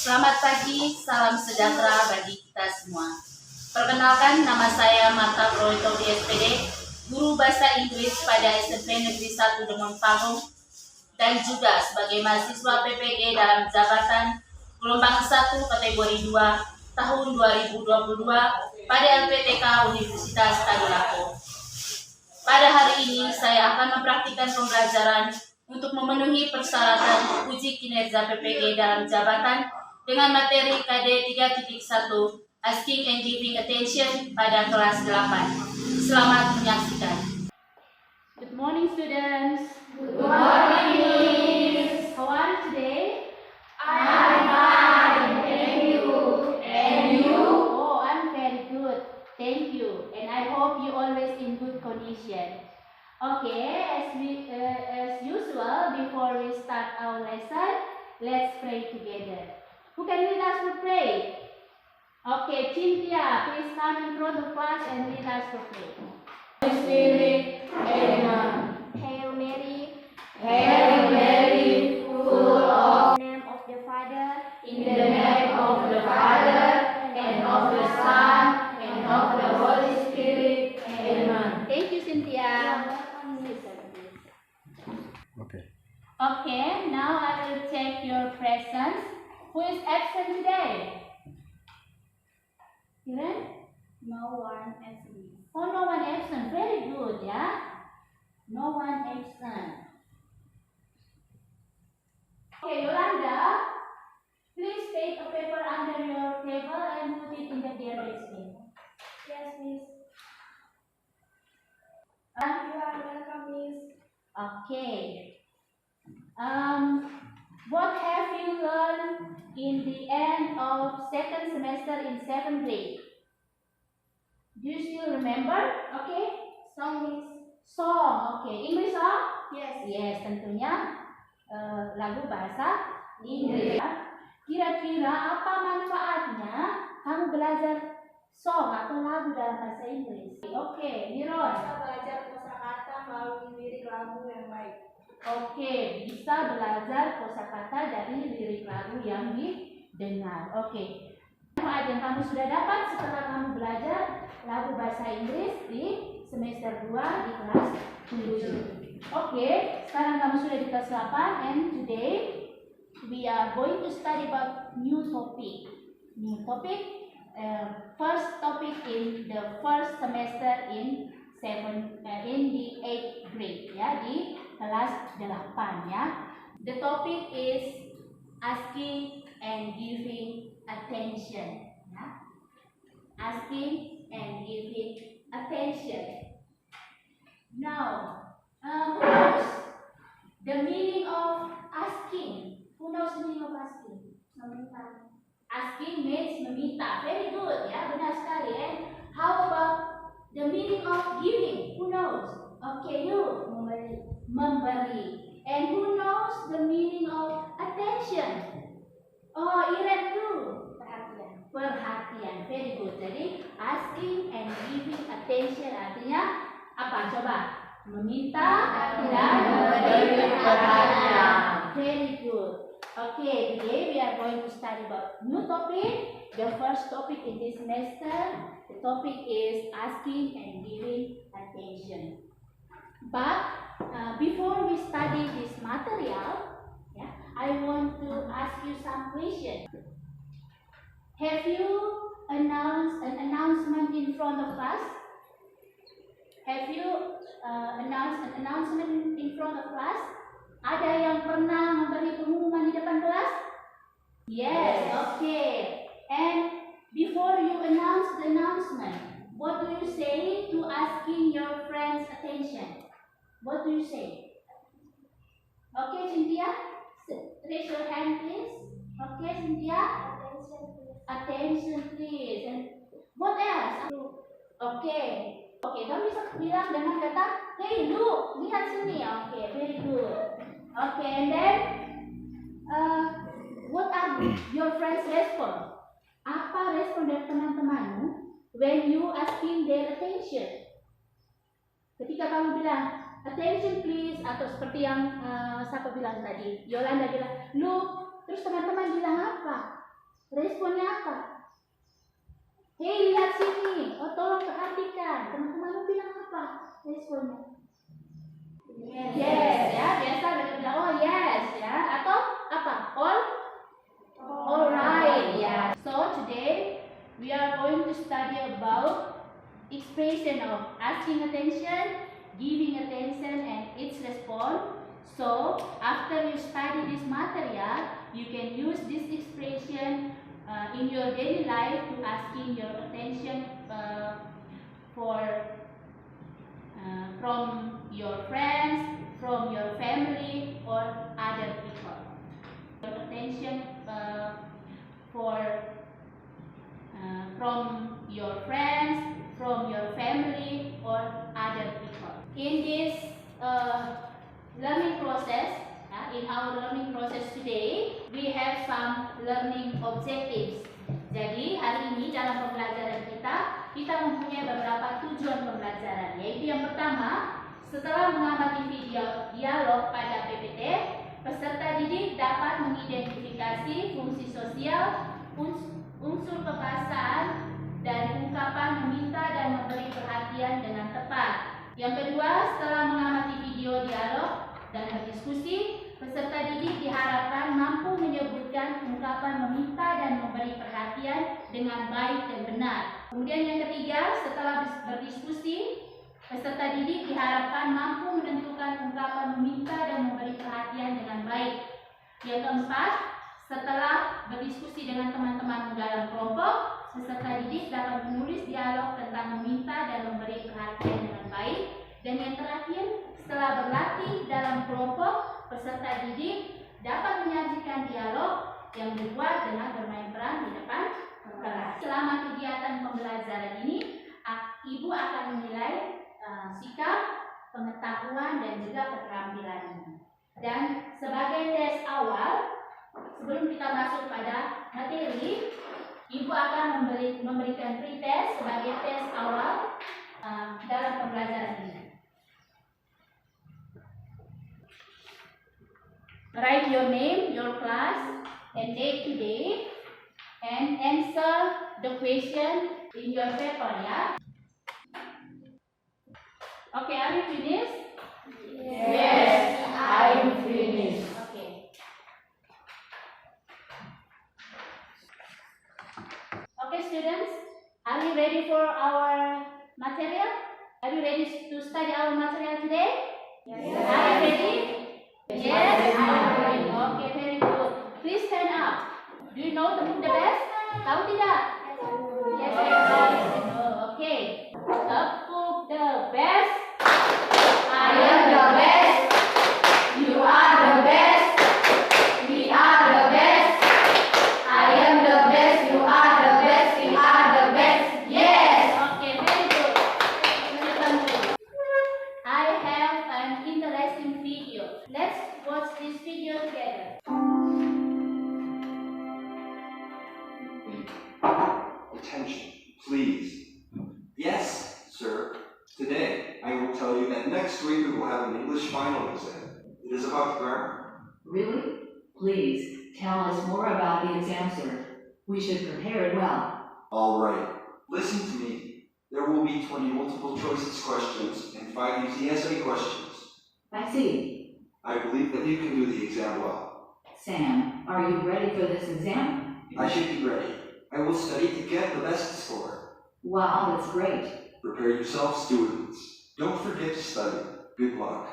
Selamat pagi, salam sejahtera bagi kita semua. Perkenalkan, nama saya Marta Proito SPD, guru bahasa Inggris pada SMP Negeri 1 Demon Panggung, dan juga sebagai mahasiswa PPG dalam jabatan gelombang 1 kategori 2 tahun 2022 pada LPTK Universitas Tadulako. Pada hari ini saya akan mempraktikkan pembelajaran untuk memenuhi persyaratan uji kinerja PPG dalam jabatan dengan materi KD 3.1 Asking and Giving Attention pada kelas 8. Selamat menyaksikan. Good morning, students. Good morning, Miss. How are you today? I'm fine, thank you. And you? Oh, I'm very good. Thank you. And I hope you always in good condition. Okay, as usual, before we start our lesson, let's pray together. Who can lead us to pray? Okay, Cynthia, please come in front of us and lead us to pray. Holy Spirit, Amen. Hail Mary, Hail Mary, full of, in the name of the Father, in the name of the Father, and of the Son, and of the Holy Spirit. Amen. Thank you, Cynthia. Okay, now I will check your presence. Who is absent today? Kiran? no one absent. Oh, no one absent. Very good, yeah? No one absent. Okay, Yolanda, please take a paper under your table and put it in the garbage bin. Yes, Miss. Uh, You are welcome, Miss. Okay. What have you learned in the end of second semester in 7th grade? Do you still remember? Okay. Song, Miss. Song. Okay. English song? Yes. Yes, tentunya lagu bahasa Inggris. Kira-kira apa manfaatnya kamu belajar song atau lagu dalam bahasa Inggris? Oke, Miron. Kita belajar kosakata melalui lirik lagu yang baik. Oke, bisa belajar kosakata dari lirik lagu yang didengar. Oke. Manfaat yang kamu sudah dapat setelah kamu belajar lagu bahasa Inggris di semester 2 di kelas 7. Oke, sekarang kamu sudah di kelas 8 and today we are going to study about new topic. New topic, first topic in the first semester in the 8th grade, ya, di kelas 8, ya. The topic is asking and giving attention, ya. Asking and giving attention. Now, who knows the meaning of asking? Who knows the meaning of asking? Meminta. Asking means meminta. Very good, ya, benar sekali. And how about the meaning of giving? Who knows? Okay, you. Memberi. And who knows the meaning of attention? Oh, Iren too. Perhatian. Perhatian. Very good. Jadi asking and giving attention artinya apa? Coba. Meminta dan memberi perhatian. Very good. Okay, today we are going to study about new topic. The first topic in this semester, the topic is asking and giving attention. But before we study this material, yeah, I want to ask you some questions. Have you announced an announcement in front of class? Have you announced an announcement in front of class? Ada yang pernah memberi pengumuman di depan kelas? Yes, okay. And before you announce the announcement, what do you say to asking your friends' attention? What do you say? Okay, Cynthia? Raise your hand, please. Okay, Cynthia? Attention, please. Attention, please. And what else? Okay. Okay, kamu bisa bilang dengan kata, hey, look, lihat sini. Okay, very good. Okay, and then what are your friends' response? Apa respon dari teman-temanmu when you asking their attention? Ketika kamu bilang attention please, atau seperti yang siapa bilang tadi, Yolanda bilang look, terus teman-teman bilang apa? Responnya apa? Hei, lihat sini. Oh, tolong perhatikan. Teman-teman bilang apa? Responnya? Yes, ya. Biasa mereka bilang oh yes, ya. Atau apa? Alright, ya. So today we are going to study about expression of asking attention, giving attention, and its response. So after you study this material, you can use this expression in your daily life to asking your attention from your friends, from your family, or other people. Your attention from your friends, from your family, or other people. In this learning process, in our learning process today, we have some learning objectives. Jadi hari ini dalam pembelajaran kita mempunyai beberapa tujuan pembelajaran, yaitu yang pertama, setelah mengamati video dialog pada PPT, peserta didik dapat mengidentifikasi fungsi sosial, unsur kebahasaan, dan ungkapan meminta dan memberi perhatian dengan tepat. Yang kedua, setelah mengamati video dialog dan berdiskusi, peserta didik diharapkan mampu menyebutkan ungkapan meminta dan memberi perhatian dengan baik dan benar. Kemudian yang ketiga, setelah berdiskusi, peserta didik diharapkan mampu menentukan ungkapan meminta dan memberi perhatian dengan baik. Yang keempat, setelah berdiskusi dengan teman-teman dalam kelompok, peserta didik dapat menulis dialog tentang meminta dan memberi perhatian dengan baik. Dan yang terakhir, setelah berlatih dalam kelompok, peserta didik dapat menyajikan dialog yang dibuat dengan bermain peran di depan kelas. Selama kegiatan pembelajaran ini, Ibu akan menilai sikap, pengetahuan, dan juga keterampilan ini. Dan sebagai tes awal, sebelum kita masuk pada materi, Ibu akan memberikan pretest sebagai tes awal dalam pembelajaran ini. Write your name, your class, and date today, and answer the question in your paper, ya. Okay, are you finished? Yes, I'm finished. Okay. Okay, students, are you ready for our material? Are you ready to study our material today? Yes. Are you ready? Yes, I'm ready. Okay, very good. Please stand up. Do you know the best? Tahu tidak? Yes, okay. Tepuk the best. I am the best. You are the best. We are the best. I am the best. You are the best. We are the best. Yes. Okay, very good. Listen to me. I have an interesting video. Let's watch this video together. Attention, please. Yes, sir. Today, I will tell you that next week we will have an English final exam. It is about grammar. Really? Please, tell us more about the exam, sir. We should prepare it well. All right, listen to me. There will be 20 multiple choices questions and 5 easy essay questions. I see. I believe that you can do the exam well. Sam, are you ready for this exam? I should be ready. I will study to get the best score. Wow, that's great. Prepare yourself, students. Don't forget to study. Good luck.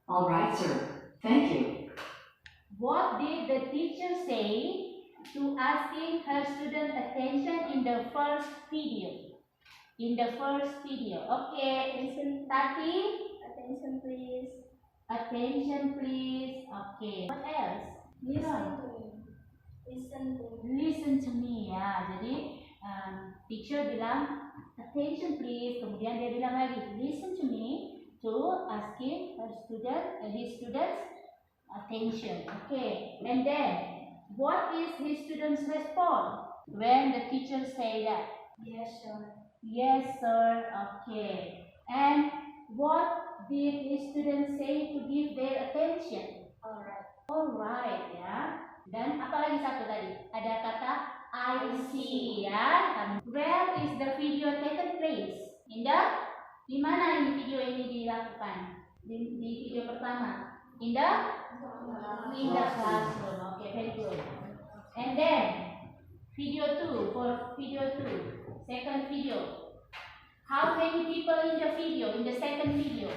All right, sir. Thank you. What did the teacher say to asking her student attention in the first video? Okay, listen, Tati. Attention please. Attention, please. Okay. What else? Listen to me. Listen to me. Listen to me, ya. Jadi teacher bilang attention please. Kemudian dia bilang lagi listen to me to asking his students attention. Okay. And then what is his students' response when the teacher say that? Yes, sir. Yes, sir. Okay. And what did his students say to give their attention? Alright. Alright, ya. Dan apa lagi satu tadi? Ada kata I see ya. Where is the video taken place? Di mana ini video ini dilakukan? Di video pertama. In the classroom. Okay, very good. And then video 2, for video 2, second video. How many people in the video? In the second video?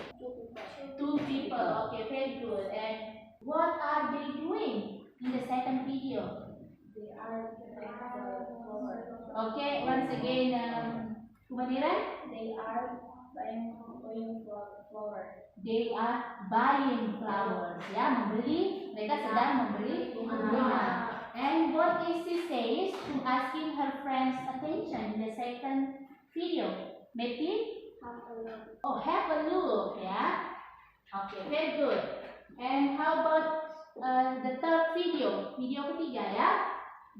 2 people. Okay, very good. And what are they doing in the second video? They are Okay, once again, Kumaniran? They are buying flower. They are buying flowers. Ya, membeli. Mereka sedang membeli bunga. And what is she says to asking her friends' attention in the second video? Maybe? Oh, have a look. Ya. Okay, very good. And how about the third video? Video ketiga ya.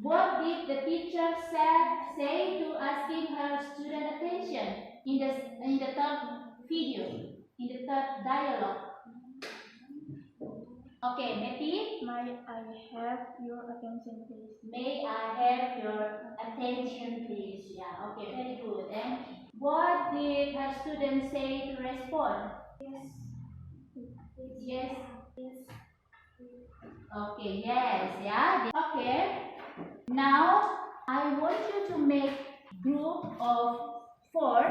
What did the teacher say to asking her student attention in the third video, in the third dialogue? Okay, Matty, May I have your attention, please? may I have your attention, please? Yeah, okay, very good. And what did her student say to respond? Yes. Okay, yes, yeah. Okay. Now, I want you to make group of 4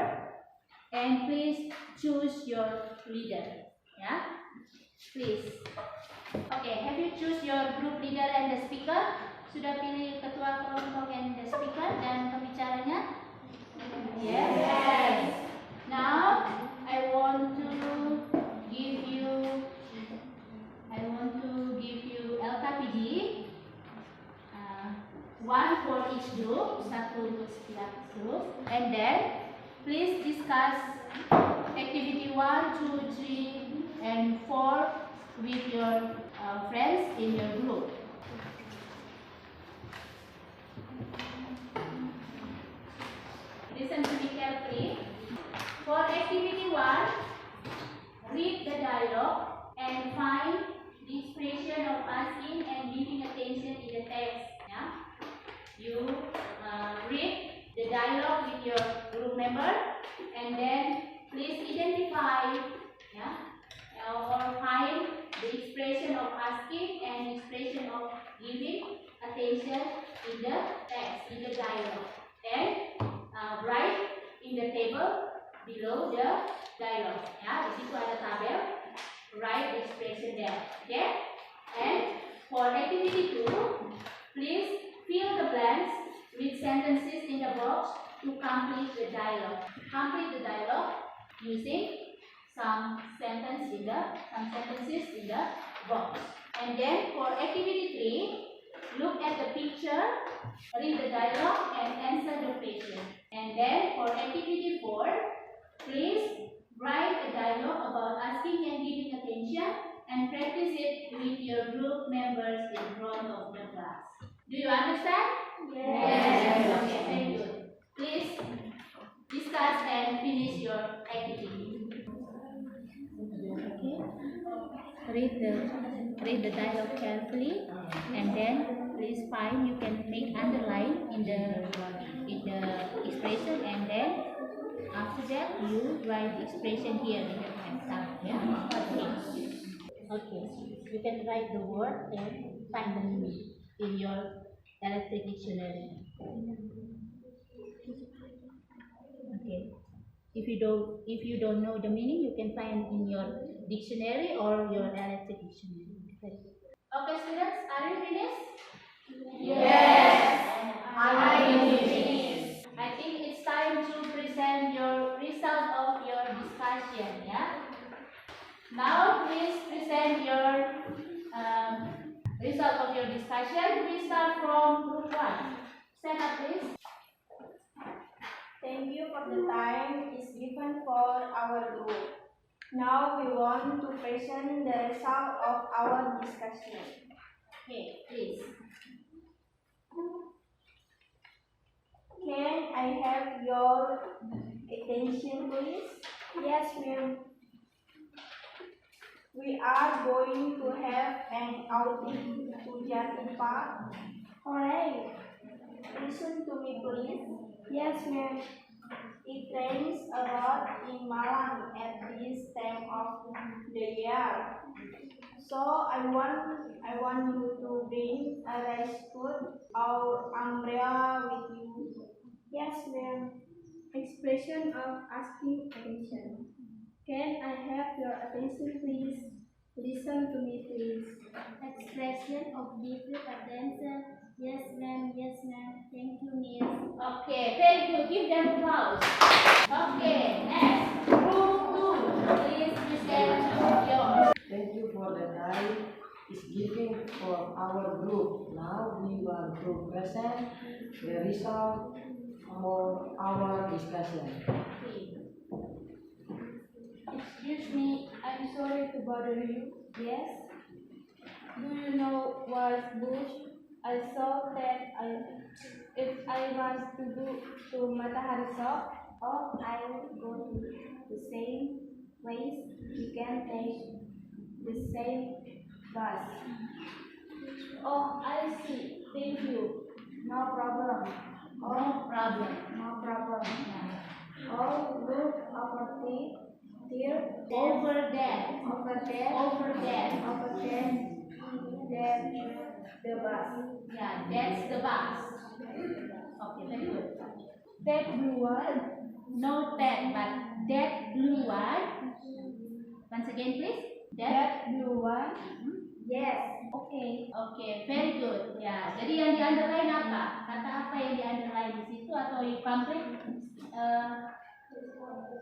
and please choose your leader. Yeah? Please. Okay, have you choose your group leader and the speaker? Sudah pilih ketua kelompok and the speaker dan pembicaranya? Yes. Now, I want to give you LKPD. One for each group, satu untuk setiap group, and then please discuss activity 1, 2, 3, and 4 with your friends in your group. Listen to me carefully. For activity 1, read the dialogue and find the expression of asking and giving attention in the text. Yeah? You read the dialogue with your group member and then please identify or find the expression of asking and expression of giving attention in the text, in the dialogue. Then write in the table below the dialogue. Ya, di situ ada tabel. Write the expression there. Okay? And for activity 2, please fill the blanks with sentences in the box to complete the dialogue. Complete the dialogue using some sentences in the box. And then for activity 3, look at the picture, read the dialogue and answer the question. And then for activity 4, please write a dialogue about asking and giving attention and practice it with your group members in front of the class. Do you understand? Yes. Okay, very good. Please discuss and finish your activity. Okay. Read the dialogue carefully, and then please find, you can make underline in the expression, and then after that you write the expression here in the text. Yeah. Okay. You can write the word and find the meaning in your electric dictionary. Okay. If you don't know the meaning, you can find in your dictionary or your electric dictionary. Okay, students, are you finished? Yes, I finished. I think it's time to present your result of your discussion. Yeah. Now, please present your result of your discussion. We start from group 1. Stand up, please. Thank you for the time is given for our group. Now we want to present the result of our discussion. Okay, please. Can I have your attention, please? Yes, ma'am. We are going to have an outing to Jati Park. Hooray! Listen to me, please. Yes, ma'am. It rains a lot in Malang at this time of the year. So I want you to bring a raincoat or umbrella with you. Yes, ma'am. Expression of asking attention. Can I have your attention, please? Listen to me, please. Expression of giving attention. Yes, ma'am. Yes, ma'am. Thank you, miss. Okay, very good. Give them applause. Okay, next. Group 2. Please present yours. Thank you for the time is given for our group. Now we want to present the result for our discussion. Excuse me, I'm sorry to bother you. Yes? Do you know what bush I saw that if I want to go to Matahari shop, or I will go to the same place, we can take the same bus. Oh, I see. Thank you. No problem. No problem. No problem. Oh, look over there. Over there. Over there. Over there. Over there. That's the bus. Yeah, that's the bus. Okay, very good. That blue one. No that, but that blue one. Once again, please. That. That blue one. Yes. Okay. Okay, very good. Ya, jadi yang di underline apa? Kata apa yang di underline di situ atau you complete?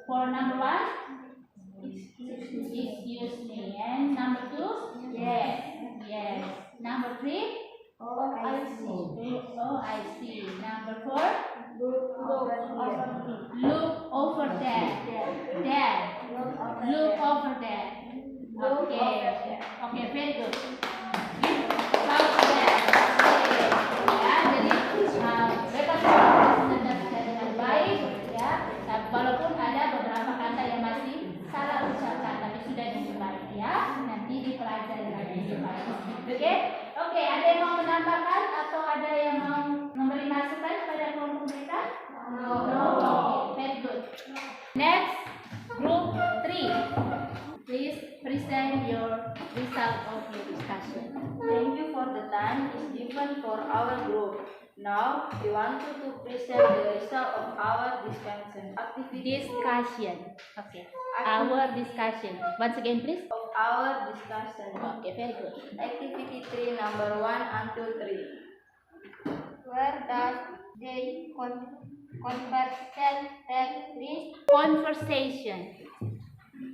For number 1, excuse me. And number 2, yes, yes. Number 3, Oh, I see. oh I see. Number 4, Look over here. look over there. There. Look over there. Okay. Okay, very good. Kalau sudah, ya, jadi mereka sudah dengan baik, ya. Walaupun ada beberapa kata yang masih salah ucapkan, tapi sudah dengan baik, ya. Nanti dipelajari lagi. Oke, oke. Ada yang mau menambahkan atau ada yang mau memberi masukan pada kelompok mereka? No. Okay, very good. Next, group 3. Please present your result of your discussion. Thank you for the time is given for our group. Now we want you to present the result of our discussion activity Discussion. Okay. Our discussion. Once again, please. of our discussion. Okay, very good. Activity 3 number 1 until 3. Where does the conversation take place? Conversation.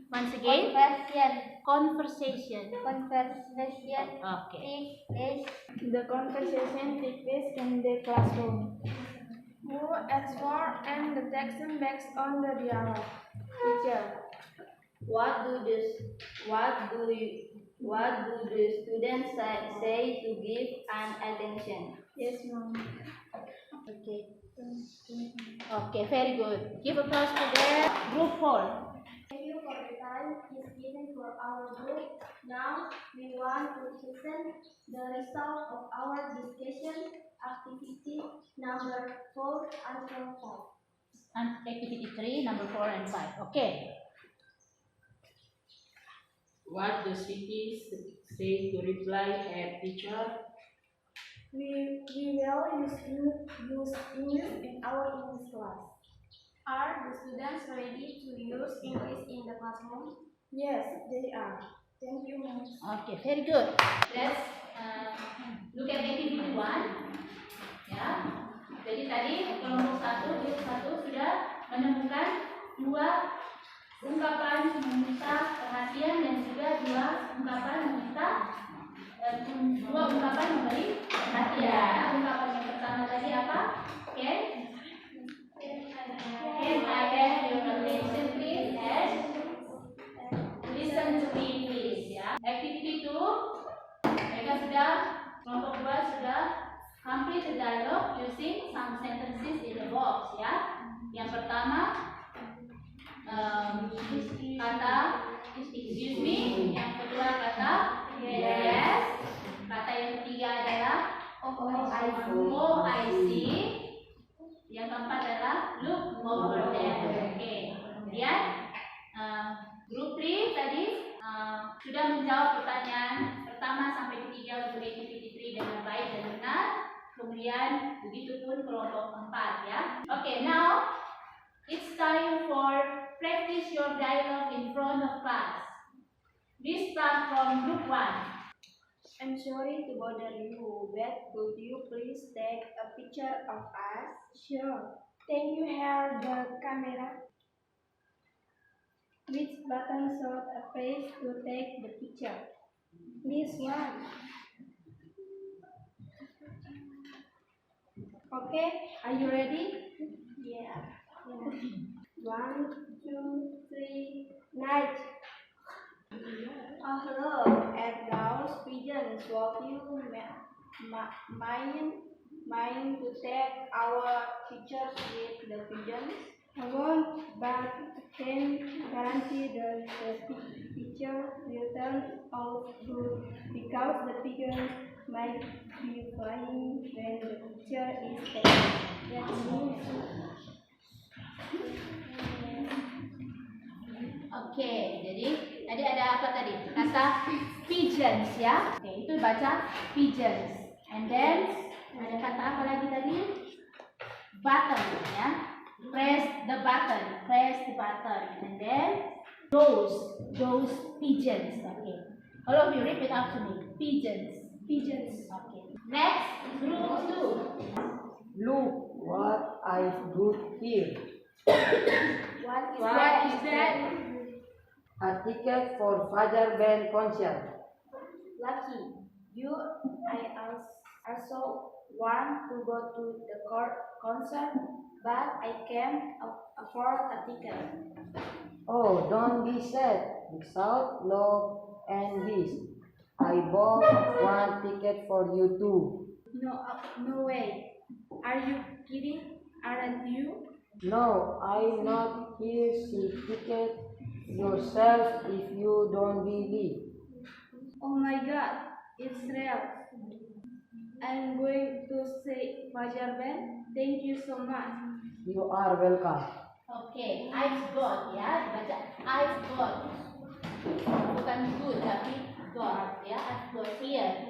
Once again. Conversation. Conversation. Conversation Okay. takes place. The conversation takes place in the classroom. Who explore and the text based on the dialogue. Teacher. What do the students say to give an attention? Yes, ma'am. Okay. Okay, very good. Give applause to the group 4. Thank you for the time is given for our group. Now we want to present the result of our discussion activity number 4 until 5. And activity 3, number 4 and 5. Okay. What do cities say to reply a teacher? We will use English in our English class. Are the students ready to use English in the classroom? Yes, they are. Thank you, Miss. Okay, very good. Let's look at activity 1. Ya. Jadi tadi kelompok 1, grup 1 sudah menemukan 2 ungkapan meminta perhatian dan juga 2 ungkapan meminta 2 ungkapan memberi perhatian. Ungkapan yang pertama tadi apa? Can I have your attention please? And listen to me please, ya. Activity 2, mereka sudah, kelompok 2 sudah complete the dialogue using some sentences in the box, ya. Yang pertama kata excuse me, yang kedua kata yes, kata yang ketiga adalah Oh, I see. Yang keempat adalah look over there. Oke. Kemudian grup 3 tadi sudah menjawab pertanyaan pertama sampai ketiga untuk activity 3 dengan baik dan benar. Kemudian begitu pun kelompok 4 ya. Oke, now it's time for practice your dialogue in front of class. We start from group 1. I'm sorry to bother you, but could you please take a picture of us? Sure. Can you hold the camera? Which button shows a face to take the picture? This one. Okay, are you ready? Yeah. 1, 2, 3, night. Oh, hello, at those pigeons. Would you mind to take our pictures with the pigeons? I won't, but can guarantee that the picture will turn out good because the pigeons might be flying when the picture is taken. That means Oke, jadi tadi ada apa tadi? Kata pigeons ya. Oke, itu baca pigeons. And then ada kata apa lagi tadi? Button ya. Press the button, and then those pigeons. Okay. All of you repeat after me. Pigeons. Okay. Next, group 2. Look what I've got here. What is that? A ticket for Fajar Band concert. lucky. I also want to go to the concert, but I can't afford a ticket. Oh, don't be sad. Without love and this, I bought one ticket for you too. No way. Are you kidding? Aren't you? No, I'm not here. See ticket yourself if you don't believe. Oh my God, it's real. I'm going to say Fajar Band. Thank you so much. You are welcome. Oke, I've got ya, dibaca I've got. Bukan good tapi got ya. I've got here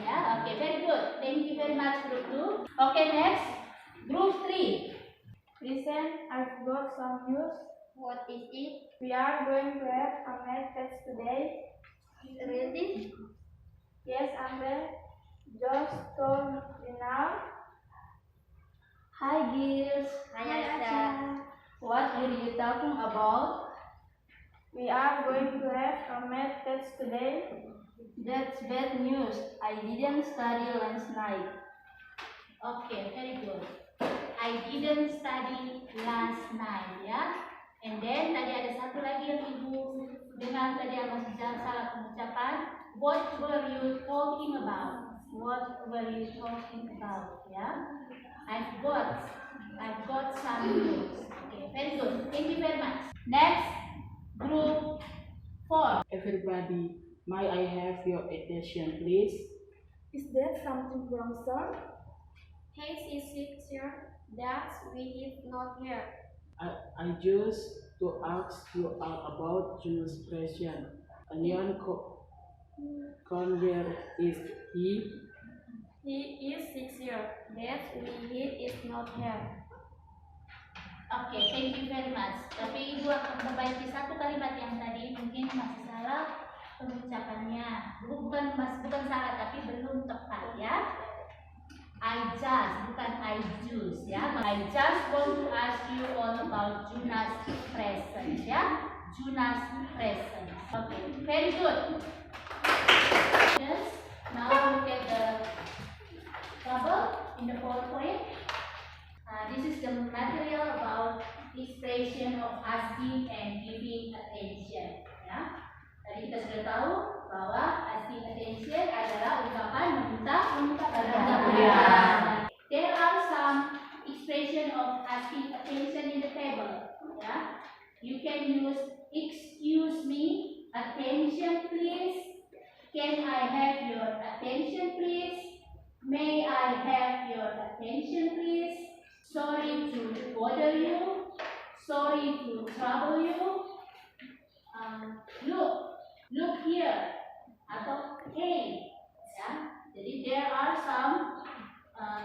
ya. Oke, very good. Thank you very much group 2. Oke, next group 3. Listen, I've got some news. What is it? We are going to have a math test today. Really? Yes, Amber. Just told me now. Hi girls. Hi, Acha. What are you talking about? We are going to have a math test today. That's bad news. I didn't study last night. Okay, very good. I didn't study last night ya. And then tadi ada satu lagi yang ibu dengar tadi yang masih salah pengucapan. What were you talking about? What were you talking about? Ya. I've got some news. Okay, very good. Thank you very much. Next, group 4. Everybody, may I have your attention, please? Is that something wrong, sir? Hayes is sick, sir. That's we is not here. I just to ask you about June's question. Onion Conwell is he? He is 6 years. That's we is not here. Oke, thank you very much. Tapi ibu akan memperbaiki satu kalimat yang tadi mungkin masih salah pengucapannya. Bukan salah tapi belum tepat ya. I just bukan I just ya. I just want to ask you all about Juna's present ya. Juna's present. Okay, very good. Yes. Now look at the bubble in the PowerPoint. This is the material about expression of asking and giving attention. Ya. Tadi kita sudah tahu bahwa asking attention adalah ungkapan meminta perhatian. There are some expression of asking attention in the table. Ya. You can use excuse me, attention please. Can I have your attention please? May attention, please. Sorry to bother you. Sorry to trouble you. Look here. Atau hey. Ya. Jadi there are some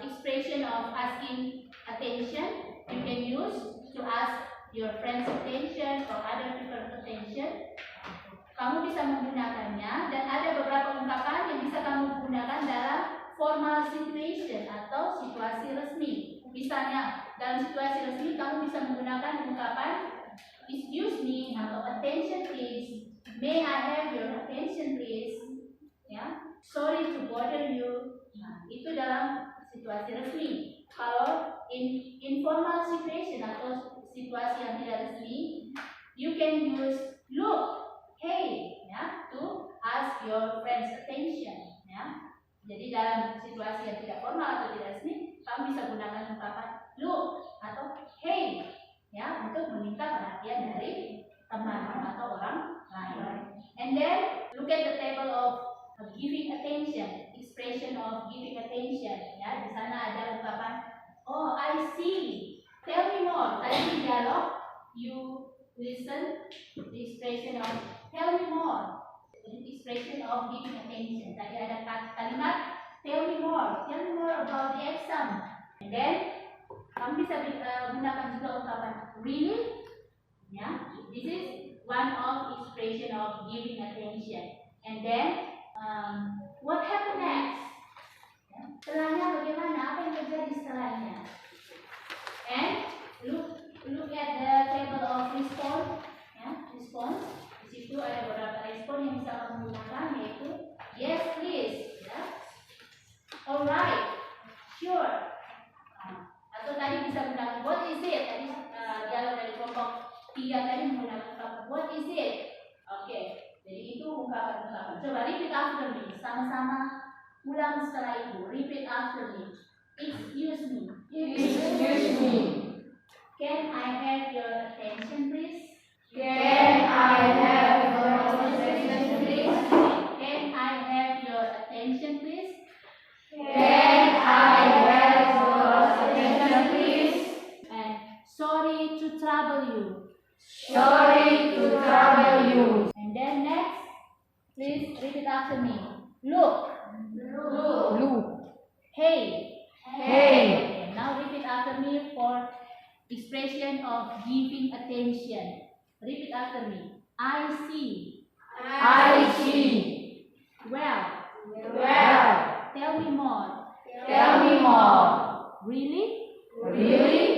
expression of asking attention you can use to ask your friends attention or other people's attention. Kamu bisa menggunakannya dan ada beberapa ungkapan yang bisa kamu gunakan dalam formal situation atau situasi resmi. Misalnya dalam situasi resmi kamu bisa menggunakan ungkapan excuse me atau attention please. May I have your attention please? Ya, sorry to bother you. Nah, itu dalam situasi resmi. Kalau in informal situation atau situasi yang tidak resmi, you can use look, hey, ya, to ask your friends attention, ya. Jadi dalam situasi yang tidak formal atau tidak resmi, kamu bisa gunakan ungkapan look atau hey, ya, untuk meminta perhatian dari teman atau orang lain. And then look at the table of giving attention, expression of giving attention, ya. Di sana ada ungkapan, oh I see. Tell me more. Tadi di dialog, you listen the expression of tell me more. The expression of giving attention. Tadi ada kalimat tell me more about the exam. And then kamu bisa gunakan juga ungkapan really. Ya, this is one of expression of giving attention. And then what happened next? Ya, setelahnya bagaimana? Apa yang terjadi setelahnya? And look at the table of response, ya, response. Di situ ada beberapa respon yang bisa kamu gunakan, yaitu yes please, ya, alright, sure, atau tadi bisa gunakan what is it. Tadi dialog dari kelompok 3 tadi menggunakan kata what is it. Oke, jadi itu ungkapan-ungkapan. Coba repeat after me, sama-sama ulang setelah ibu. Repeat after me. Excuse me. Excuse me. Can I have your attention, please? Can I have your attention, please? Can I have your attention, please? Can I have your attention, please? And sorry to trouble you. Sorry to trouble you. And then next, please repeat after me. Look. Look. Hey. Hey. Okay, now repeat after me for expression of giving attention. Repeat after me. I see. I see. Well. Well. Tell me more. Tell me more. Really? Really?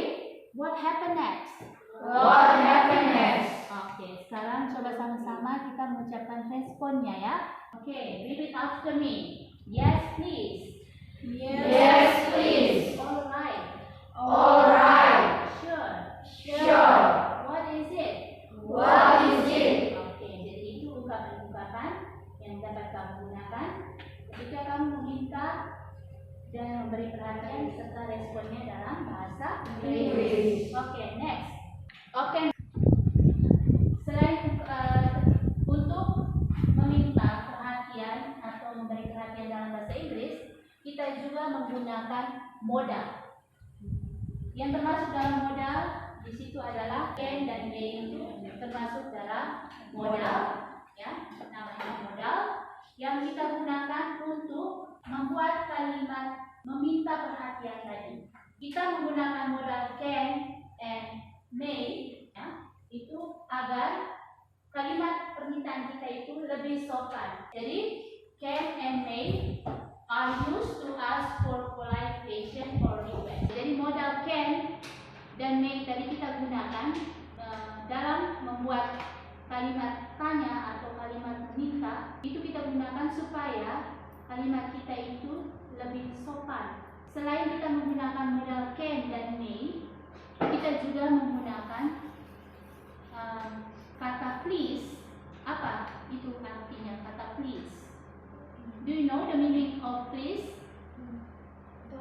What happened next? What happened next? Oke, sekarang coba sama-sama kita mengucapkan responnya ya. Oke, repeat after me. Yes, please. Yes, please. All right. All right. Sure. Sure. What is it? What is it? Oke, jadi itu ungkapan-ungkapan yang dapat kamu gunakan ketika kamu meminta dan memberi perhatian serta responnya dalam bahasa Inggris. Oke, next. Oke. Selain untuk meminta perhatian atau memberi perhatian dalam bahasa Inggris, kita juga menggunakan modal. Yang termasuk dalam modal di situ adalah can dan may, itu termasuk dalam modal, ya, namanya modal yang kita gunakan untuk membuat kalimat meminta perhatian tadi. Kita menggunakan modal can and may, ya, itu agar kalimat permintaan kita itu lebih sopan. Jadi can and may are used to ask for polite question or request. Jadi modal can dan may tadi kita gunakan dalam membuat kalimat tanya atau kalimat meminta. Itu kita gunakan supaya kalimat kita itu lebih sopan. Selain kita menggunakan modal can dan may, kita juga menggunakan kata please. Apa itu artinya kata please? Do you know the meaning of please?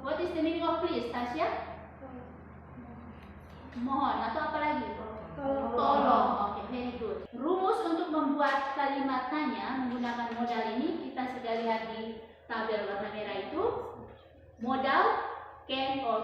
What is the meaning of please, Tasya? Mohon atau apa lagi? Tolong. Oke, very good. Rumus untuk membuat kalimat tanya menggunakan modal ini kita sudah lihat di tabel warna merah itu. Modal can or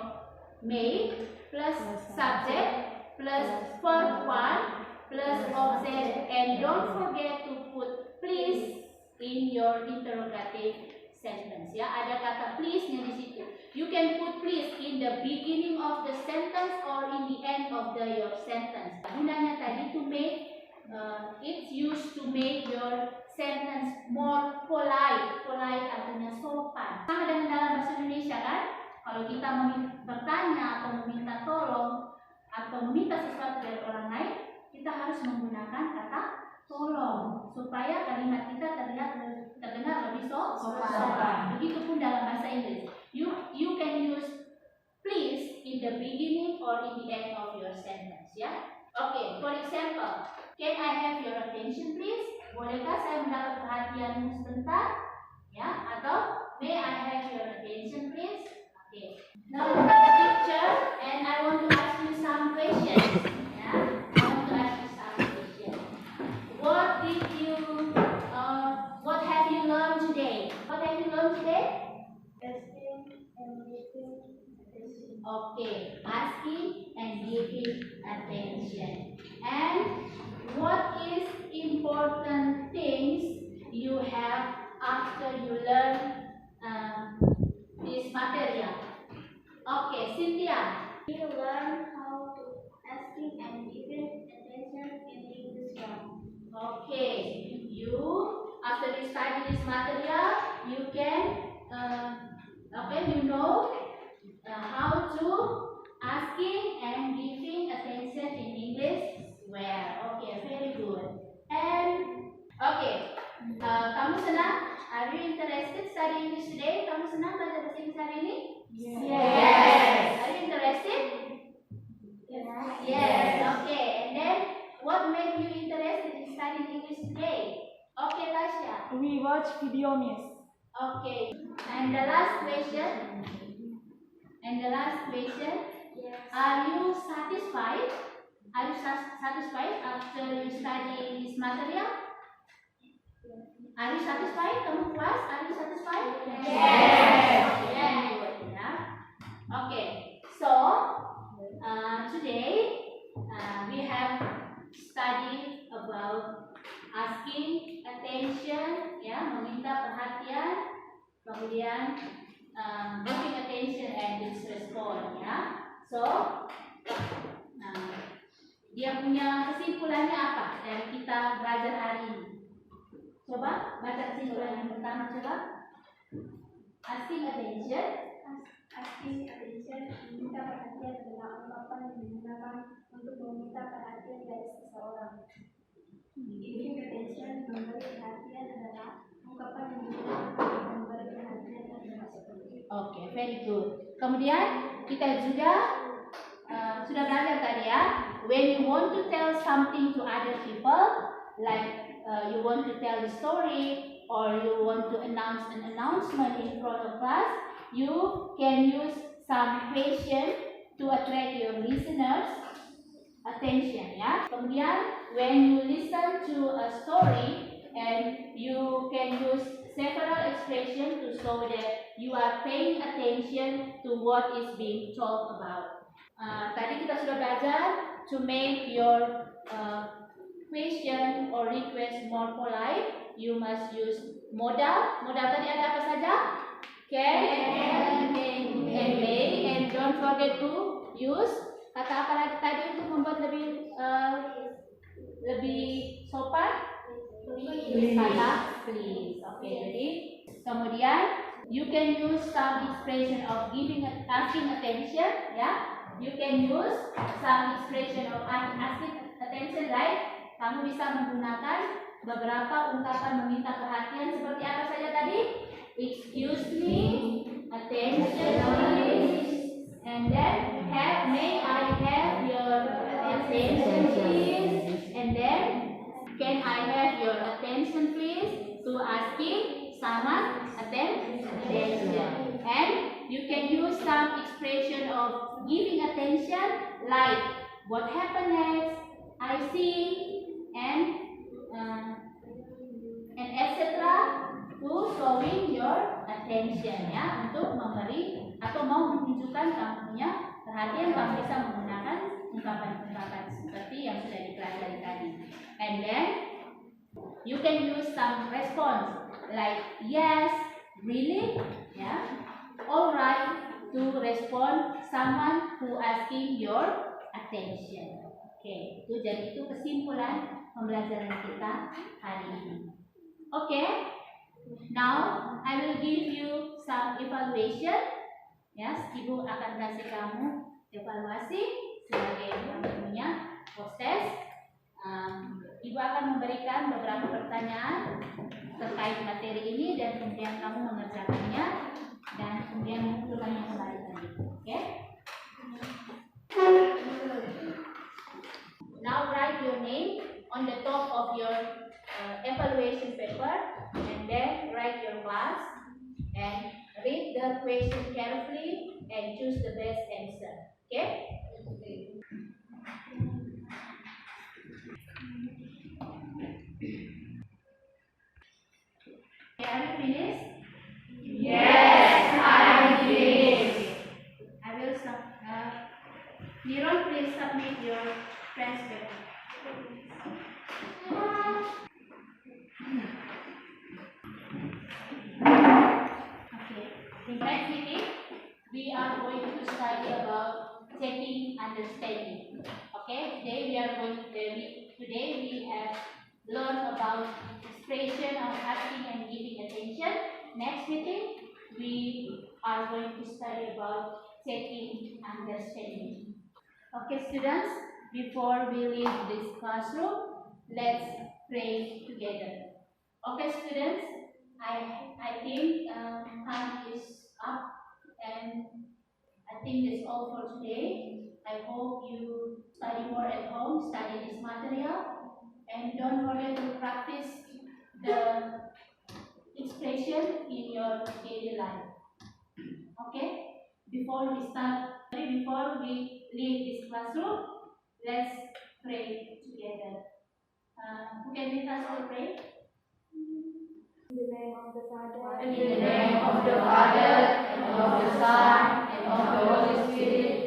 may plus subject plus verb 1 plus object, and don't forget to put please in your interrogative sentence. Ya, ada kata please-nya di situ. You can put please in the beginning of the sentence or in the end of your sentence. Gunanya tadi to make it's used to make your sentence more polite. Polite artinya sopan. Sama dengan dalam bahasa Indonesia kan? Kalau kita bertanya atau meminta tolong atau meminta sesuatu dari orang lain, kita harus menggunakan kata tolong supaya kalimat kita terdengar lebih sopan. Begitupun dalam bahasa Inggris. You can use please in the beginning or in the end of your sentence, ya. Okay, for example, can I have your attention please? Bolehkah saya mendapat perhatianmu sebentar? Ya, atau may I have your attention please? Okay. Now look at the picture and I want to ask you some questions. Ya, I want to ask you some questions. What have you learned today? What have you learned today? Asking and giving attention. Okay, asking and giving attention. And what is important things you have after you learn this material? Okay, Cynthia. You learn how to asking and giving attention in English form. Okay, after you study this material, you can you know how to asking and giving attention in English well. Okay, very good. And okay, kamu senang? Are you interested study English today? Kamu senang belajar bahasa Inggris hari ini? Yes. Are you interested? Yes. Yes. Okay. And then, what made you interested in studying English today? Okay, Tasha. We watch video, miss. Okay. And the last question. Yes. Are you satisfied? Are you satisfied after you study this material? Are you satisfied? Kamu puas? Are you satisfied? Yes. Okay, good. Yeah. Okay. So today we have studied about asking attention, ya, meminta perhatian, kemudian giving attention and its response, ya. So dia punya kesimpulannya apa dari kita belajar hari ini? Coba baca kesimpulan yang pertama, coba. Asking attention. Asking attention meminta perhatian adalah ungkapan yang digunakan untuk meminta perhatian dari seseorang. Giving attention memberi perhatian adalah ungkapan yang digunakan untuk memberi perhatian pada seseorang. Okay, very good. Kemudian kita juga sudah belajar tadi ya. When you want to tell something to other people, like you want to tell the story or you want to announce an announcement in front of class, you can use some question to attract your listeners' attention, ya. Kemudian when you listen to a story and you can use several expressions to show that you are paying attention to what is being talked about. Tadi kita sudah belajar to make your question or request more polite, you must use modal. Modal tadi ada apa saja? Can, and may, and don't forget to use kata apa lagi tadi untuk membuat lebih sopan? Please. Kata please. Okay, jadi kemudian you can use some expression of asking attention, ya. You can use some expression of asking attention, right? Kamu bisa menggunakan beberapa ungkapan meminta perhatian seperti apa saja tadi? Excuse me, attention please, and then may I have your attention please, and then can I have your attention please, to asking someone attention. And you can use some expression of giving attention like what happened next, I see, and etc. to showing your attention, ya, untuk memberi atau mau menunjukkan menunjukkan kamu punya perhatian, kamu bisa menggunakan ungkapan-ungkapan seperti yang sudah dipelajari tadi. And then you can use some response like yes, really, yeah, alright, to respond someone who asking your attention. Oke, jadi itu kesimpulan pembelajaran kita hari ini. Oke, now I will give you some evaluation. Yes, Ibu akan kasih kamu evaluasi sebagai punya proses. Ibu akan memberikan beberapa pertanyaan terkait materi ini dan kemudian kamu mengerjakannya dan kemudian mengumpulkannya kembali tadi. Oke? Now write your name on the top of your evaluation paper and then write your class and read the question carefully and choose the best answer. Okay? Are you finished? Yes, I am finished. I will stop. Niron, please submit your transcript. Okay. In next meeting, we are going to study about checking understanding. Okay. Today we have learned about expression of asking and giving attention. Next meeting, we are going to study about checking understanding. Okay, students, before we leave this classroom, let's pray together. Okay, students, I think time is up, and I think that's all for today. I hope you study more at home, study this material, and don't forget to practice the expression in your daily life. Okay? Before we leave this classroom, let's pray together. Who can lead us to pray? In the name of the Father, In the name of the Father, and of the Son, and of the Holy Spirit.